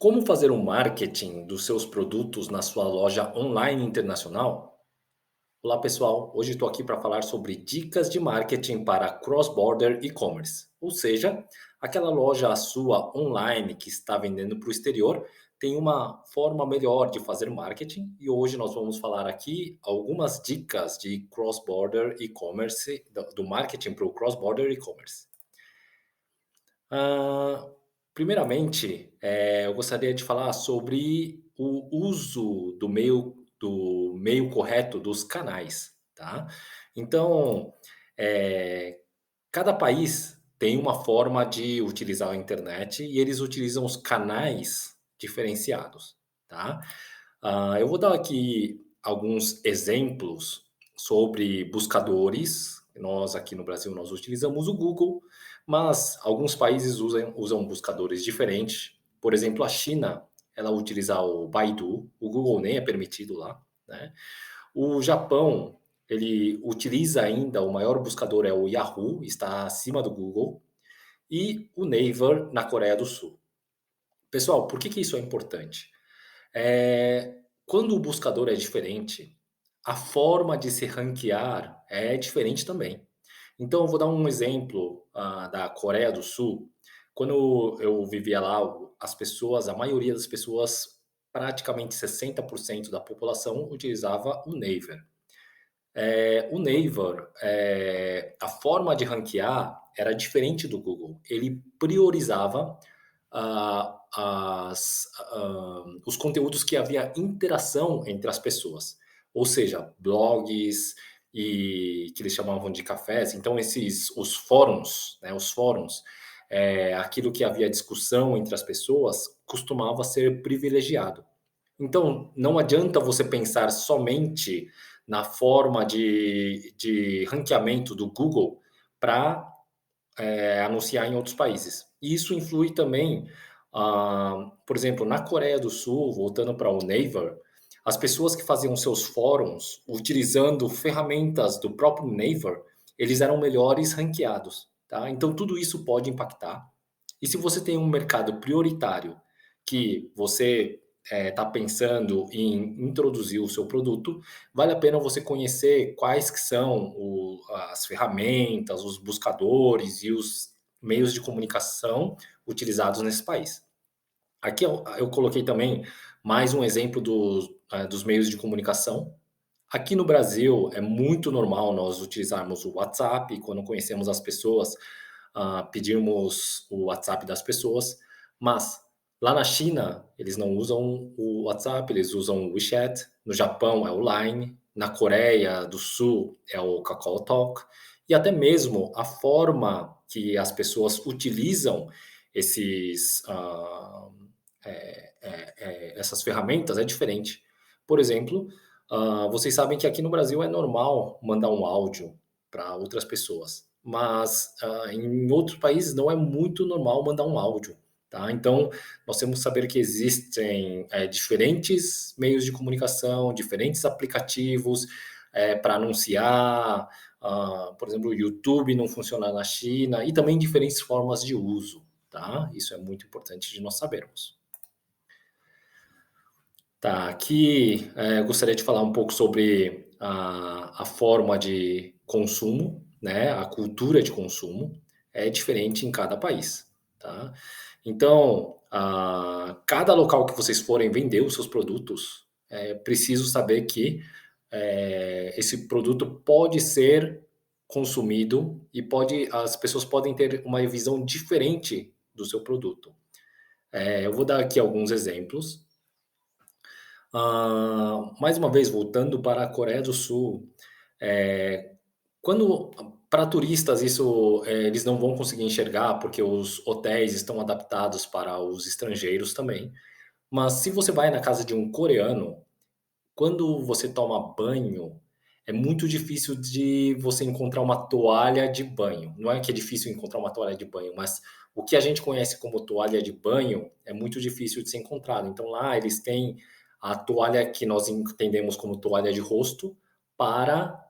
Como fazer o marketing dos seus produtos na sua loja online internacional? Olá, pessoal. Hoje estou aqui para falar sobre dicas de marketing para cross-border e-commerce, ou seja, aquela loja sua online que está vendendo para o exterior tem uma forma melhor de fazer marketing e hoje nós vamos falar aqui algumas dicas de cross-border e-commerce, do marketing para o cross-border e-commerce. Ah, primeiramente, eu gostaria de falar sobre o uso do meio correto dos canais, tá. Então, eh, cada país tem uma forma de utilizar a internet e eles utilizam os canais diferenciados, tá. Eu vou dar aqui alguns exemplos sobre buscadores. Nós aqui no Brasil nós utilizamos o Google, mas alguns países usam buscadores diferentes. Por exemplo, a China, ela utiliza o Baidu, o Google nem é permitido lá, né. O Japão, ele utiliza ainda o maior buscador é o Yahoo, está acima do Google, e o Naver na Coreia do Sul. Pessoal, por que que isso é importante? Quando o buscador é diferente, a forma de se ranquear é diferente também. Então, eu vou dar um exemplo da Coreia do Sul. Quando eu vivia lá, a maioria das pessoas, praticamente 60% da população, utilizava o Naver. O Naver, a forma de ranquear era diferente do Google. Ele priorizava os conteúdos que havia interação entre as pessoas, ou seja, blogs e que eles chamavam de cafés. Então, os fóruns, né, aquilo que havia discussão entre as pessoas costumava ser privilegiado. Então, não adianta você pensar somente na forma de ranqueamento do Google para anunciar em outros países. E isso influi também, por exemplo, na Coreia do Sul, voltando para o Naver, as pessoas que faziam seus fóruns utilizando ferramentas do próprio Naver, eles eram melhores ranqueados, tá? Então tudo isso pode impactar. E se você tem um mercado prioritário que você está pensando em introduzir o seu produto, vale a pena você conhecer quais que são as ferramentas, os buscadores e os meios de comunicação utilizados nesse país. Aqui eu coloquei também mais um exemplo dos meios de comunicação. Aqui no Brasil é muito normal nós utilizarmos o WhatsApp, quando conhecemos as pessoas, pedirmos o WhatsApp das pessoas, mas lá na China eles não usam o WhatsApp, eles usam o WeChat, no Japão é o Line, na Coreia do Sul é o KakaoTalk, e até mesmo a forma que as pessoas utilizam esses, essas ferramentas é diferente. Por exemplo, vocês sabem que aqui no Brasil é normal mandar um áudio para outras pessoas, mas em outros países não é muito normal mandar um áudio, tá? Então, nós temos que saber que existem diferentes meios de comunicação, diferentes aplicativos para anunciar. Por exemplo, o YouTube não funciona na China e também diferentes formas de uso, tá? Isso é muito importante de nós sabermos. Tá, aqui, eu gostaria de falar um pouco sobre a forma de consumo, né, a cultura de consumo é diferente em cada país, tá. Então, cada local que vocês forem vender os seus produtos, é preciso saber que, esse produto pode ser consumido e as pessoas podem ter uma visão diferente do seu produto. Eu vou dar aqui alguns exemplos. Mais uma vez, voltando para a Coreia do Sul, eh, quando para turistas isso, eles não vão conseguir enxergar, porque os hotéis estão adaptados para os estrangeiros também. Mas se você vai na casa de um coreano, quando você toma banho, é muito difícil de você encontrar uma toalha de banho. Não é que é difícil encontrar uma toalha de banho, mas o que a gente conhece como toalha de banho é muito difícil de ser encontrado. Então lá eles têm a toalha que nós entendemos como toalha de rosto para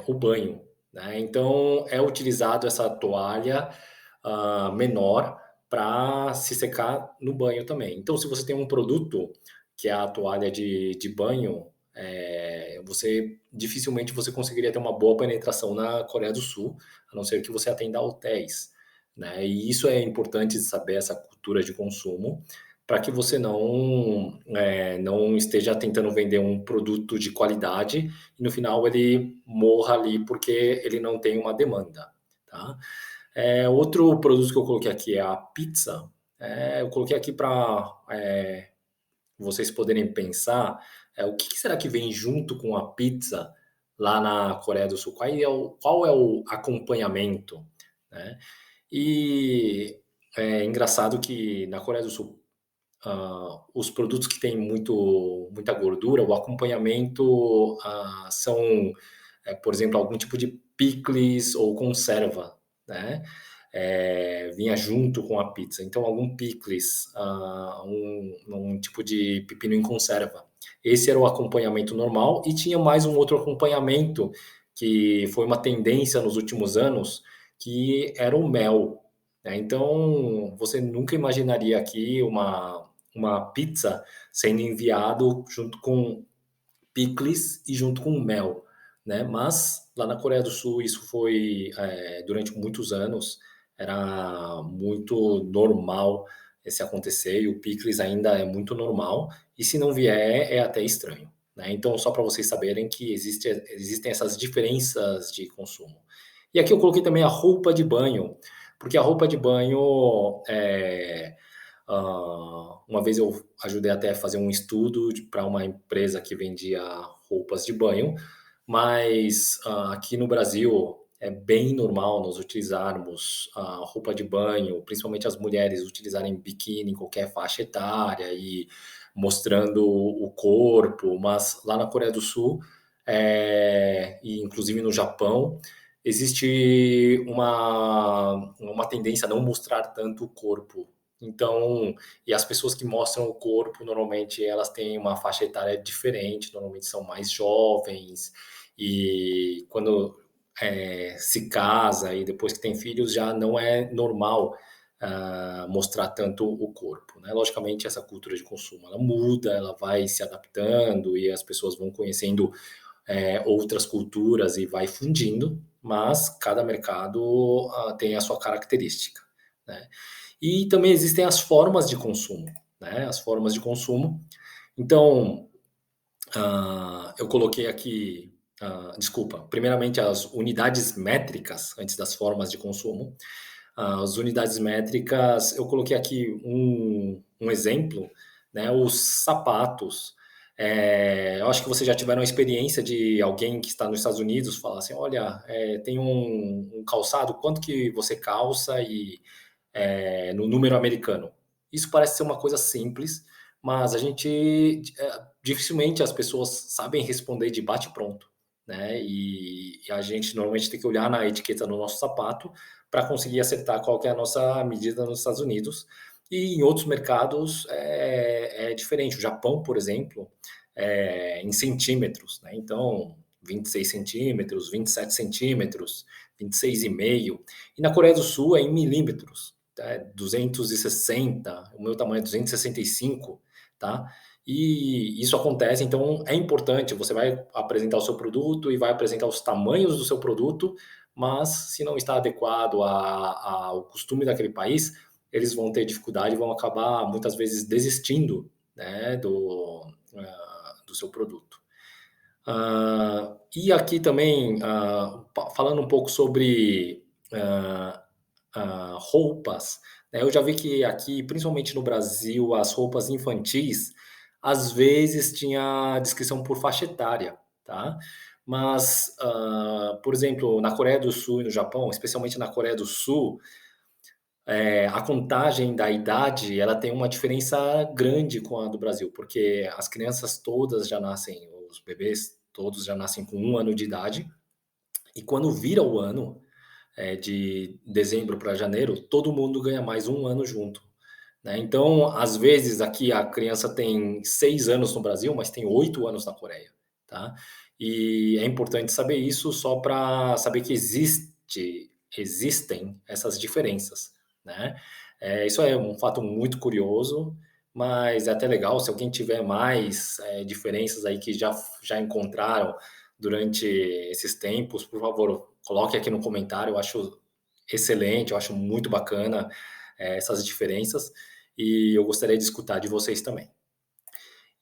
o banho, né. Então é utilizado essa toalha, menor para se secar no banho também. Então, se você tem um produto que é a toalha de banho, você dificilmente você conseguiria ter uma boa penetração na Coreia do Sul, a não ser que você atenda a hotéis, né? E isso é importante de saber essa cultura de consumo, para que você não esteja tentando vender um produto de qualidade e no final ele morra ali porque ele não tem uma demanda, tá? Outro produto que eu coloquei aqui é a pizza. Eu coloquei aqui para vocês poderem pensar o que será que vem junto com a pizza lá na Coreia do Sul? Qual é o acompanhamento, né? E é engraçado que na Coreia do Sul, os produtos que têm muita gordura, o acompanhamento são, por exemplo, algum tipo de picles ou conserva, né? Vinha junto com a pizza. Então, algum picles, um tipo de pepino em conserva. Esse era o acompanhamento normal e tinha mais um outro acompanhamento que foi uma tendência nos últimos anos, que era o mel, né? Então, você nunca imaginaria aqui uma pizza sendo enviado junto com picles e junto com mel, né? Mas lá na Coreia do Sul isso foi durante muitos anos era muito normal esse acontecer e o picles ainda é muito normal e se não vier é até estranho, né? Então só para vocês saberem que existem essas diferenças de consumo. E aqui eu coloquei também a roupa de banho, porque a roupa de banho uma vez eu ajudei até a fazer um estudo para uma empresa que vendia roupas de banho, mas aqui no Brasil é bem normal nós utilizarmos a roupa de banho, principalmente as mulheres utilizarem biquíni em qualquer faixa etária e mostrando o corpo, mas lá na Coreia do Sul, e inclusive no Japão, existe uma tendência a não mostrar tanto o corpo. Então, e as pessoas que mostram o corpo, normalmente elas têm uma faixa etária diferente, normalmente são mais jovens, e quando se casa e depois que tem filhos, já não é normal mostrar tanto o corpo, né? Logicamente, essa cultura de consumo, ela muda, ela vai se adaptando e as pessoas vão conhecendo outras culturas e vai fundindo, mas cada mercado tem a sua característica, né? E também existem as formas de consumo, né? As formas de consumo. Então, eu coloquei aqui, desculpa, primeiramente as unidades métricas antes das formas de consumo. As unidades métricas, eu coloquei aqui um exemplo, né? Os sapatos. Eu acho que vocês já tiveram a experiência de alguém que está nos Estados Unidos falar assim, olha, tem um calçado, quanto que você calça e no número americano. Isso parece ser uma coisa simples, mas dificilmente as pessoas sabem responder de bate-pronto, né? E a gente normalmente tem que olhar na etiqueta do nosso sapato para conseguir acertar qual que é a nossa medida nos Estados Unidos. E em outros mercados é diferente. O Japão, por exemplo, em centímetros, né? Então, 26 centímetros, 27 centímetros, 26,5. E na Coreia do Sul é em milímetros, 260, o meu tamanho é 265, tá? E isso acontece, então é importante, você vai apresentar o seu produto e vai apresentar os tamanhos do seu produto, mas se não está adequado ao costume daquele país, eles vão ter dificuldade e vão acabar muitas vezes desistindo, né, do seu produto. E aqui também, falando um pouco sobre roupas, né? Eu já vi que aqui, principalmente no Brasil, as roupas infantis, às vezes tinha descrição por faixa etária, tá? Mas, por exemplo, na Coreia do Sul e no Japão, especialmente na Coreia do Sul, a contagem da idade, ela tem uma diferença grande com a do Brasil, porque as crianças todas já nascem, os bebês todos já nascem com 1 ano de idade, e quando vira o ano, de dezembro para janeiro, todo mundo ganha mais 1 ano junto, né? Então, às vezes, aqui a criança tem 6 anos no Brasil, mas tem 8 anos na Coreia, tá? E é importante saber isso só para saber que existem essas diferenças, né? Isso é um fato muito curioso, mas é até legal se alguém tiver mais, diferenças aí que já encontraram durante esses tempos, por favor, coloque aqui no comentário, eu acho excelente, eu acho muito bacana, essas diferenças, e eu gostaria de escutar de vocês também.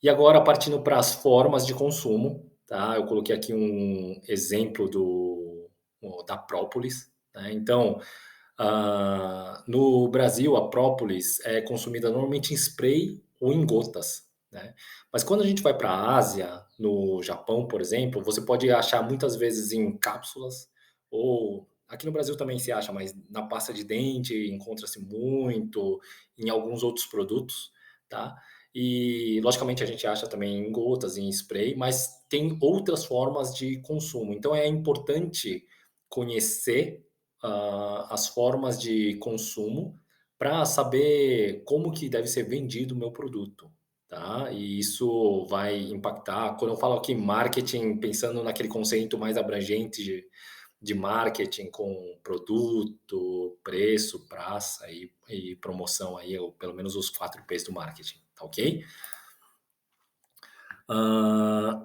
E agora partindo para as formas de consumo, tá, eu coloquei aqui um exemplo da própolis, né, então, no Brasil, a própolis é consumida normalmente em spray ou em gotas, né. Mas quando a gente vai para a Ásia, no Japão, por exemplo, você pode achar muitas vezes em cápsulas ou aqui no Brasil também se acha, mas na pasta de dente encontra-se muito, em alguns outros produtos, tá. E logicamente a gente acha também em gotas, em spray, mas tem outras formas de consumo. Então é importante conhecer as formas de consumo para saber como que deve ser vendido o meu produto, tá? E isso vai impactar. Quando eu falo aqui marketing, pensando naquele conceito mais abrangente de marketing com produto, preço, praça e promoção aí, ou pelo menos os 4 P's do marketing, tá ok?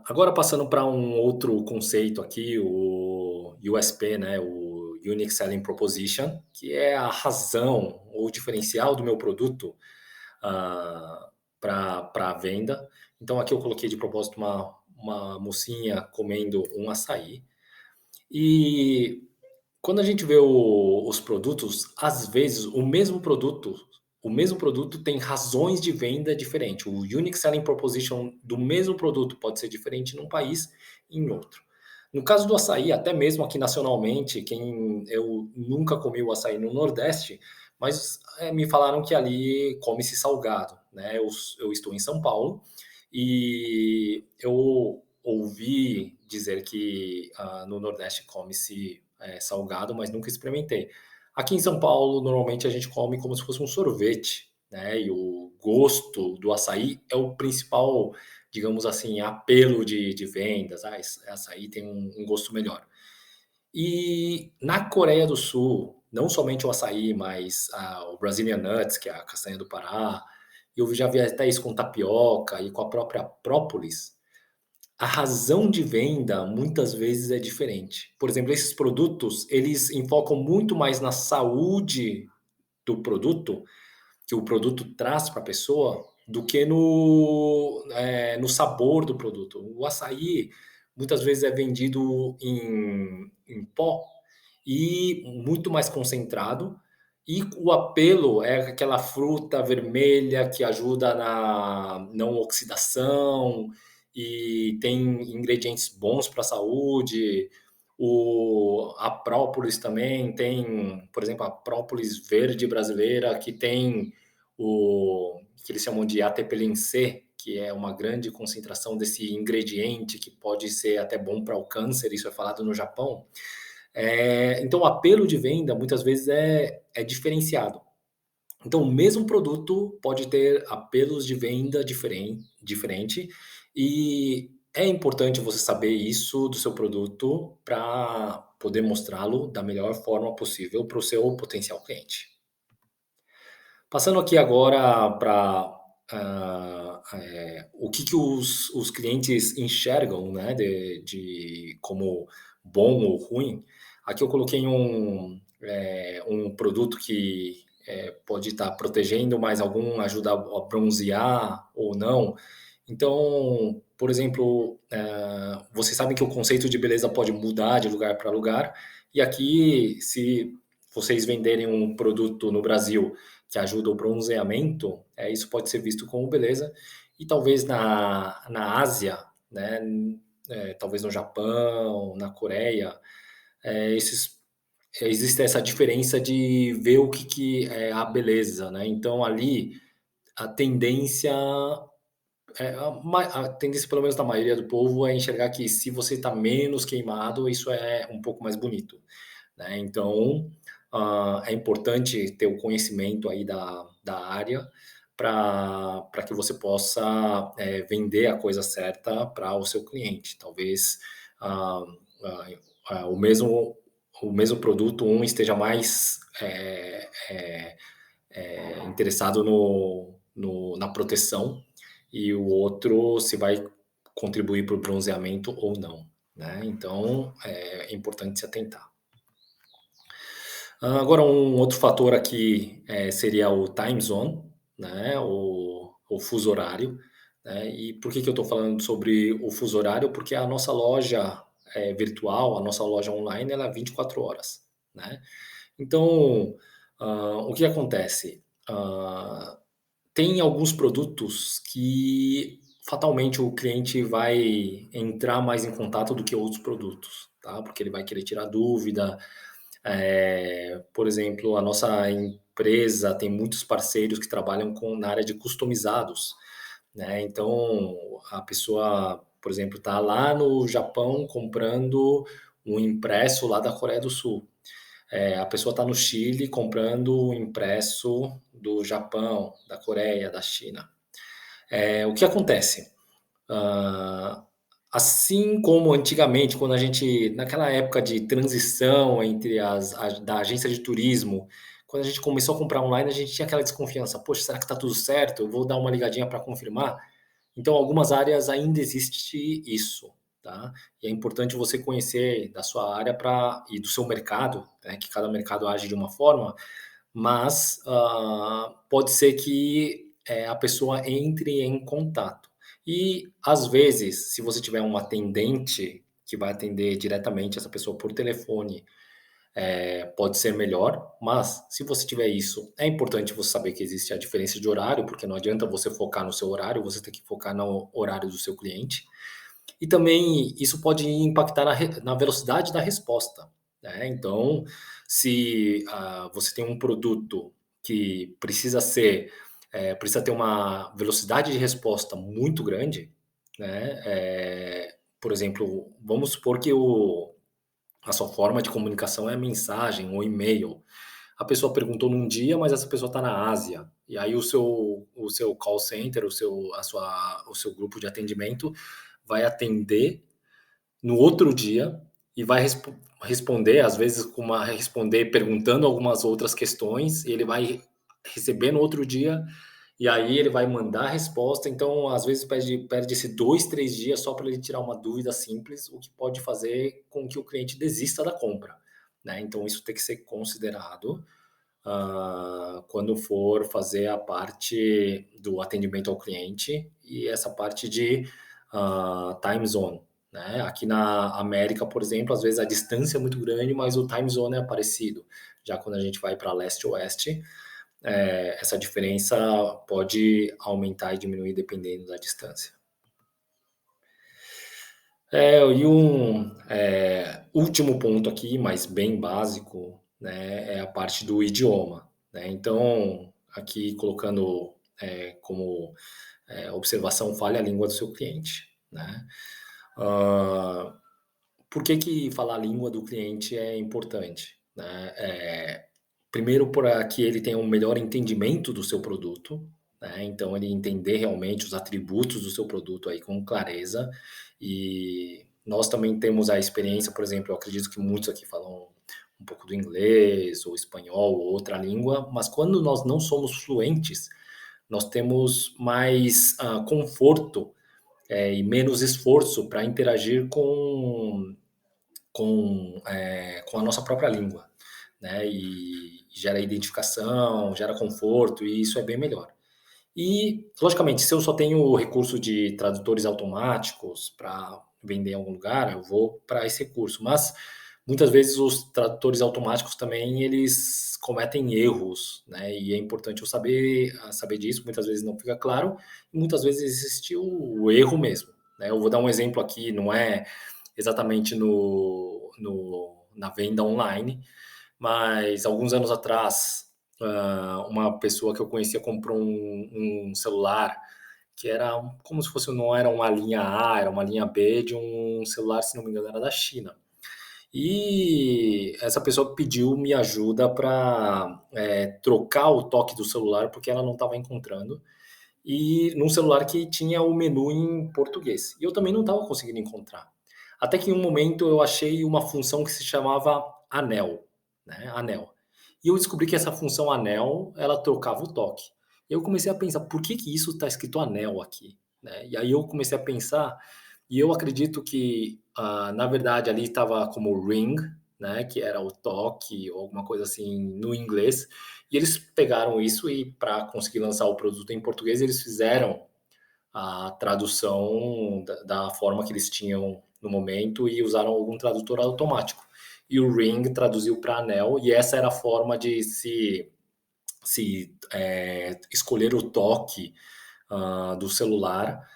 Agora passando para um outro conceito aqui, o USP, né, o Unique Selling Proposition, que é a razão ou diferencial do meu produto para a venda. Então aqui eu coloquei de propósito uma mocinha comendo um açaí. E quando a gente vê os produtos, às vezes o mesmo produto tem razões de venda diferente. O unique selling proposition do mesmo produto pode ser diferente num país e em outro. No caso do açaí, até mesmo aqui nacionalmente, eu nunca comi o açaí no Nordeste, mas me falaram que ali come-se salgado, né? Eu estou em São Paulo e eu ouvi dizer que no Nordeste come-se salgado, mas nunca experimentei. Aqui em São Paulo, normalmente a gente come como se fosse um sorvete, né? E o gosto do açaí é o principal, digamos assim, apelo de vendas. Açaí tem um gosto melhor. E na Coreia do Sul, não somente o açaí, mas o Brazilian Nuts, que é a castanha do Pará, eu já vi até isso com tapioca e com a própria própolis. A razão de venda muitas vezes é diferente. Por exemplo, esses produtos, eles enfocam muito mais na saúde do produto, que o produto traz para a pessoa, do que no sabor do produto. O açaí muitas vezes é vendido em pó e muito mais concentrado, e o apelo é aquela fruta vermelha que ajuda na não oxidação e tem ingredientes bons para a saúde. A própolis também tem, por exemplo, a própolis verde brasileira, que tem o que eles chamam de ATP C, que é uma grande concentração desse ingrediente que pode ser até bom para o câncer, isso é falado no Japão. Então, o apelo de venda muitas vezes é diferenciado. Então, o mesmo produto pode ter apelos de venda diferente, e é importante você saber isso do seu produto para poder mostrá-lo da melhor forma possível para o seu potencial cliente. Passando aqui agora para o que os clientes enxergam, né, como bom ou ruim. Aqui eu coloquei um produto que pode estar protegendo, mas algum ajuda a bronzear ou não. Então, por exemplo, vocês sabem que o conceito de beleza pode mudar de lugar para lugar, e aqui, se vocês venderem um produto no Brasil que ajuda o bronzeamento, isso pode ser visto como beleza. E talvez na Ásia, né, talvez no Japão, na Coreia, existe essa diferença de ver o que é a beleza, né? Então ali a tendência, a tendência pelo menos da maioria do povo é enxergar que se você está menos queimado, isso é um pouco mais bonito, né? Então, é importante ter o conhecimento aí da área para que você possa vender a coisa certa para o seu cliente. Talvez ah, ah, ah, o mesmo produto, um esteja mais interessado na proteção e o outro se vai contribuir para o bronzeamento ou não, né? Então é importante se atentar. Agora um outro fator aqui seria o time zone, né? O fuso horário, né? E por que que eu estou falando sobre o fuso horário? Porque a nossa loja virtual, a nossa loja online, ela é 24 horas, né? Então, o que acontece? Tem alguns produtos que fatalmente o cliente vai entrar mais em contato do que outros produtos, tá? Porque ele vai querer tirar dúvida. Por exemplo, a nossa empresa tem muitos parceiros que trabalham na área de customizados, né? Então, a pessoa, por exemplo, está lá no Japão comprando um impresso lá da Coreia do Sul. A pessoa está no Chile comprando o impresso do Japão, da Coreia, da China. O que acontece? Ah, assim como antigamente, quando a gente, naquela época de transição entre da agência de turismo, quando a gente começou a comprar online, a gente tinha aquela desconfiança: poxa, será que está tudo certo? Eu vou dar uma ligadinha para confirmar. Então, algumas áreas ainda existe isso, tá? E é importante você conhecer da sua área e do seu mercado, né? Que cada mercado age de uma forma, mas pode ser que a pessoa entre em contato. E às vezes, se você tiver um atendente que vai atender diretamente essa pessoa por telefone, pode ser melhor, mas se você tiver isso, é importante você saber que existe a diferença de horário, porque não adianta você focar no seu horário, você tem que focar no horário do seu cliente. E também isso pode impactar na velocidade da resposta, né? Então, se você tem um produto que precisa ter uma velocidade de resposta muito grande, né? Por exemplo, vamos supor que a sua forma de comunicação é mensagem ou e-mail. A pessoa perguntou num dia, mas essa pessoa está na Ásia. E aí o seu call center, o seu grupo de atendimento vai atender no outro dia e vai responder, às vezes, responder perguntando algumas outras questões, e ele vai receber no outro dia, e aí ele vai mandar a resposta. Então, às vezes, perde-se 2, 3 dias só para ele tirar uma dúvida simples, o que pode fazer com que o cliente desista da compra, né? Então, isso tem que ser considerado quando for fazer a parte do atendimento ao cliente e essa parte de time zone, né? Aqui na América, por exemplo, às vezes a distância é muito grande, mas o time zone é parecido. Já quando a gente vai para leste-oeste, essa diferença pode aumentar e diminuir dependendo da distância. E um último ponto aqui, mas bem básico, né, é a parte do idioma, né? Então, aqui colocando como observação, fale a língua do seu cliente, né? Ah, por que que falar a língua do cliente é importante, né? Primeiro, para que ele tenha um melhor entendimento do seu produto, né? Então, ele entender realmente os atributos do seu produto aí com clareza. E nós também temos a experiência, por exemplo, eu acredito que muitos aqui falam um pouco do inglês, ou espanhol, ou outra língua, mas quando nós não somos fluentes, nós temos mais conforto e menos esforço para interagir com a nossa própria língua, né? E gera identificação, gera conforto, e isso é bem melhor. E, logicamente, se eu só tenho o recurso de tradutores automáticos para vender em algum lugar, eu vou para esse recurso. Mas muitas vezes os tradutores automáticos também eles cometem erros, né? E é importante eu saber disso. Muitas vezes não fica claro e muitas vezes existe o erro mesmo, né? Eu vou dar um exemplo aqui, não é exatamente na venda online, mas alguns anos atrás, uma pessoa que eu conhecia comprou um celular que era como se fosse, não era uma linha A, era uma linha B de um celular, se não me engano, era da China. E essa pessoa pediu minha ajuda para trocar o toque do celular porque ela não estava encontrando. E num celular que tinha o menu em português. E eu também não estava conseguindo encontrar. Até que em um momento eu achei uma função que se chamava anel, né? Anel. e eu descobri que essa função anel, ela trocava o toque. Eu comecei a pensar: "Por que que isso está escrito anel aqui?", né. E aí eu comecei a pensar, e eu acredito que, na verdade ali estava como ring, né, que era o toque ou alguma coisa assim no inglês, e eles pegaram isso e para conseguir lançar o produto em português, eles fizeram a tradução da forma que eles tinham no momento e usaram algum tradutor automático. E o Ring traduziu para anel, e essa era a forma de escolher o toque do celular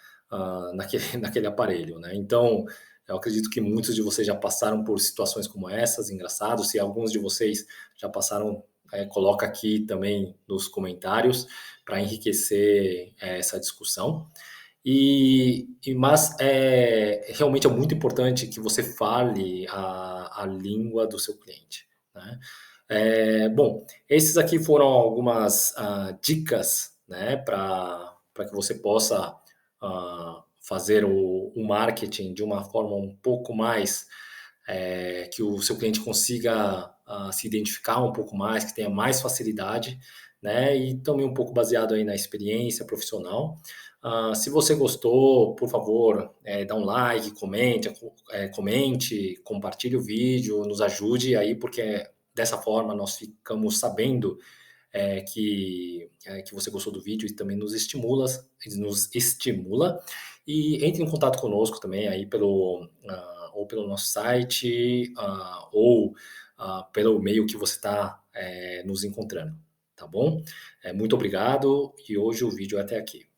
naquele, naquele aparelho, né? Então, eu acredito que muitos de vocês já passaram por situações como essas, engraçados. Se alguns de vocês já passaram, coloca aqui também nos comentários para enriquecer essa discussão. Mas realmente é muito importante que você fale a língua do seu cliente, né? Bom, esses aqui foram algumas dicas, né, para que você possa fazer o marketing de uma forma um pouco mais que o seu cliente consiga se identificar um pouco mais, que tenha mais facilidade, né? E também um pouco baseado aí na experiência profissional. Se você gostou, por favor, dá um like, comente, compartilhe o vídeo, nos ajude aí, porque dessa forma nós ficamos sabendo que você gostou do vídeo e também nos estimula. E entre em contato conosco também aí ou pelo nosso site, ou pelo e-mail que você está nos encontrando, tá bom? Muito obrigado e hoje o vídeo é até aqui.